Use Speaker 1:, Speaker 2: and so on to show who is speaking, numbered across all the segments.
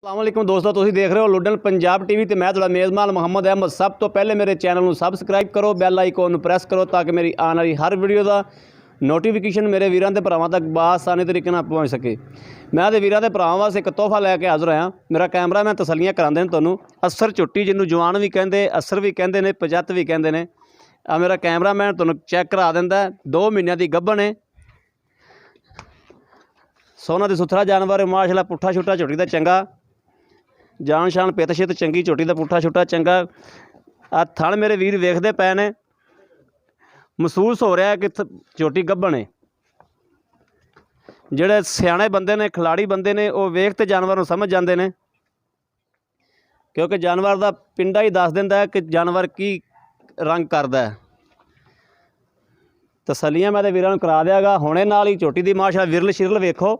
Speaker 1: अस्सलामुअलैकुम दोस्तों, तुसीं देख रहे हो लुडन पंजाब टीवी ते मैं तुहाडा मेज़बान मुहम्मद अहमद। सब तो पहले मेरे चैनल में सबसक्राइब करो, बैल आइकॉन प्रेस करो ताकि मेरी आने वाली हर वीडियो का नोटिफिकेशन मेरे वीरां ते भरावां तक बआसानी तरीके नाल पहुँच सके। मैं ते वीरां ते भरावां वास्ते एक तोहफा लैके हाज़र होया। मेरा कैमरा मैं तसल्लियां करांदे ने तुहानूं। असर झुट्टी जिन्हों जवान भी कहंदे, असर भी कहंदे ने, पजत भी कहंदे ने। आ मेरा कैमरा मैन तुहानूं चैक करा दिंदा। 2 महीनों की गब्बन है, सोना ते सुथरा जानवर माशाअल्लाह। पुट्ठा छुट्टा झुट्टी दा चंगा, जान शान पित शित चंगी, झोटी का पुट्ठा छुट्टा चंगा। आ थण मेरे वीर वेखते पे ने, महसूस हो रहा है कि झोटी गब्बन है। जिहड़े सियाणे बंदे ने, खिलाड़ी बंदे ने, वो वेख ते जानवर नूं समझ जाते हैं, क्योंकि जानवर का पिंडा ही दस दिंदा है कि जानवर की रंग करदा है। तसल्लियां मैं ते वीरां नूं करा दियागा हुणे नाल ही। झोटी की माशाअल्लाह विरल शिरल वेखो,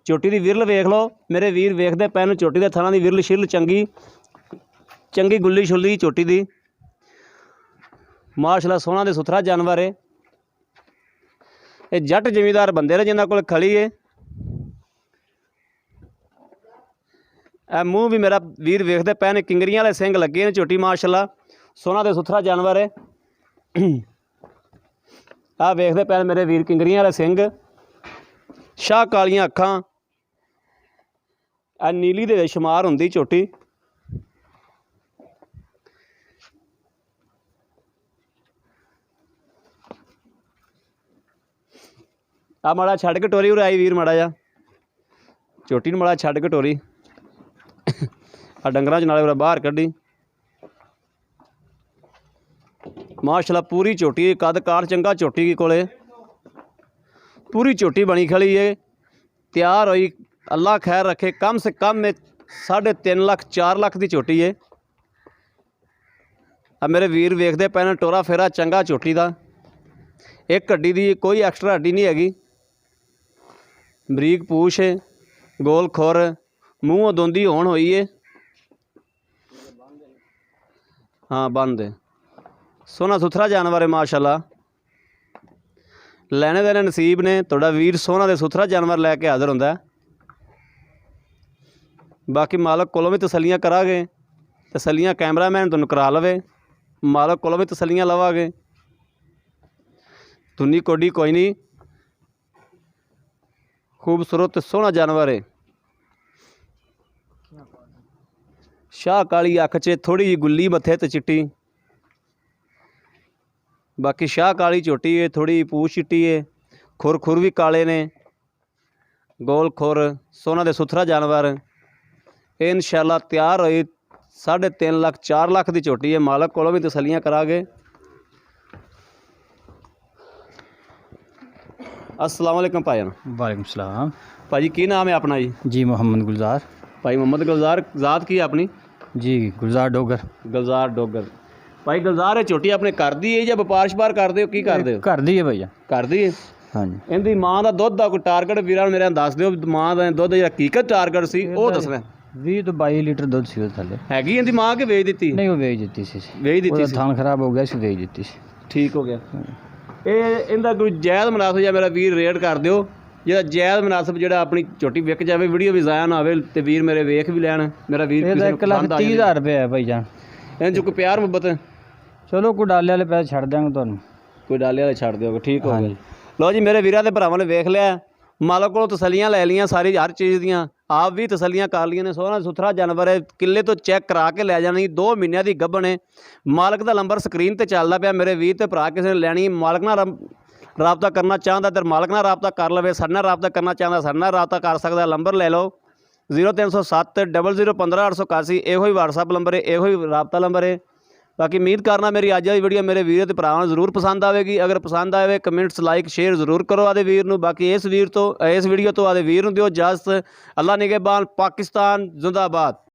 Speaker 1: झोटी की विरल वेख लो मेरे वीर, वेखते पे ने। झोटी के थणा की विरल शिरल चंगी चंगी, गुल्ली शुल्ली झोटी की माशाअल्लाह। सोना ते सुथरा जानवर है। ये जट जमींदार बंदे ने जिन्हां कोल खली है। ए मूँह भी मेरा वीर वेखते पे ने, किंगरियां वाले सिंग लगे ने। झोटी माशाअल्लाह सोना ते सुथरा जानवर है। आ वेखते पे मेरे वीर किंगरियां वाले सिंग, शाह कालियां अखां। आ नीली दे शुमार हुंदी झोटी। आ माड़ा छड़ के टोरी उरे आई वीर, माड़ा जा झोटी नूं माड़ा छड़ के टोरी। आ डंगरां च नाले उरे बाहर कड्ढी। माशाअल्लाह पूरी झोटी, कद कार चंगा झोटी कोले, पूरी झोटी बनी खड़ी है, तैयार होई। अल्लाह खैर रखे, कम से कम में 3.5 लाख 4 लाख की झोटी है। अब मेरे वीर वेखते पे ने, टोरा फेरा चंगा झोटी का। एक हड्डी की कोई एक्सट्रा हड्डी नहीं हैगी। बरीक पूछ है, गोल खुर, मूँह दोंदी होण होई है। हाँ बंद है, सोना सुथरा जानवर है माशाअल्लाह। लैने देने नसीब ने। तुहाडा वीर सोना ते सुथरा जानवर लैके हाज़र हुंदा है। बाकी मालक कोलों भी तसल्लियां करांगे, तसल्लियां कैमरामैन तुहानूं करा लवे, मालक कोलों भी तसल्लियां लवांगे। धुनी कोडी कोई नहीं, खूबसूरत सोहना जानवर है। शाह काली अख च थोड़ी जी गुल्ली, मत्थे ते चिट्टी। बाकी शाह काली झोटी है, थोड़ी पूछ चिट्टी है, खुर खुर भी काले ने, गोल खुर, सोना दे सुथरा जानवर। इंशाअल्लाह तैयार होई 3.5 लाख 4 लाख की झोटी है। मालक कोलों भी तसल्लियां करांगे। अस्सलाम वालेकुम भाईजान।
Speaker 2: वालेकुम सलाम
Speaker 1: भाजी की नाम है अपना जी?
Speaker 2: जी मोहम्मद गुलजार।
Speaker 1: भाई मोहम्मद गुलजार, ज़ात की है अपनी?
Speaker 2: जी गुलजार डोगर।
Speaker 1: गुलजार डोगर। भाई गुलजार है झोटी अपने घर दी है या व्यापार शपार करते हो, की करते हो?
Speaker 2: घर दी है भैया।
Speaker 1: घर दी है।
Speaker 2: हाँ जी।
Speaker 1: इनकी माँ का दुध का कोई टारगेट वीरां मेरे दस दिओ। माँ का दुध जो हकीकत टारगेट सी वो दसना।
Speaker 2: 20 तो 22 लीटर दुध सी वो थले।
Speaker 1: हैगी इनकी माँ के वेच दी?
Speaker 2: नहीं वो बेच दी सी।
Speaker 1: वेच दी सी,
Speaker 2: थान खराब हो गया सी, बेच दी सी।
Speaker 1: ठीक हो गया। ये इनका कोई जायज़ मुनासिब या मेरा वीर रेट कर दिओ, जो जायज़ मुनासिब जो अपनी झोटी विक जाए, वीडियो भी ज़ाया ना होवे ते वीर मेरे वेख भी लैन। मेरा वीर
Speaker 2: 1,30,000 रुपये है भाईजान।
Speaker 1: इन जो कोई प्यार मुहब्बत?
Speaker 2: चलो कोई डाले वाले पैसे छड़ देंगे तुहानूं।
Speaker 1: कोई डाले वाले छड़ दोगे, ठीक हो गया। लो जी मेरे वीरां दे भरावां ने वेख लिया, मालक को तसल्लियां लै लियां सारी हर चीज़ दियां, आप भी तसल्लियां कर लियां ने। सोहना सुथरा जानवर है, किले तो चैक करा के लै जानी। 2 महीनों की गब्बन है। मालक का नंबर स्क्रीन पर चलता पाया। मेरे वीर ते भरा किसी ने लैनी, मालक नाल राबता करना चाहता तो मालक नाल राबता कर लवे, साडे नाल राबता करना चाहता साडे नाल राबता कर सकता। नंबर ले लो 0307 00 15 881। यो ही व्हाट्सअप नंबर है, यो ही राबता नंबर है। बाकी उम्मीद करना मेरी अज की वीडियो मेरे वीर ते भरावां नूं जरूर पसंद आएगी। अगर पसंद आए कमेंट्स लाइक शेयर जरूर करो आदे वीर नूं। बाकी इस वीडियो तो आदे वीर नूं दिओ इजाज़त। अल्लाह निगहबान, पाकिस्तान जिंदाबाद।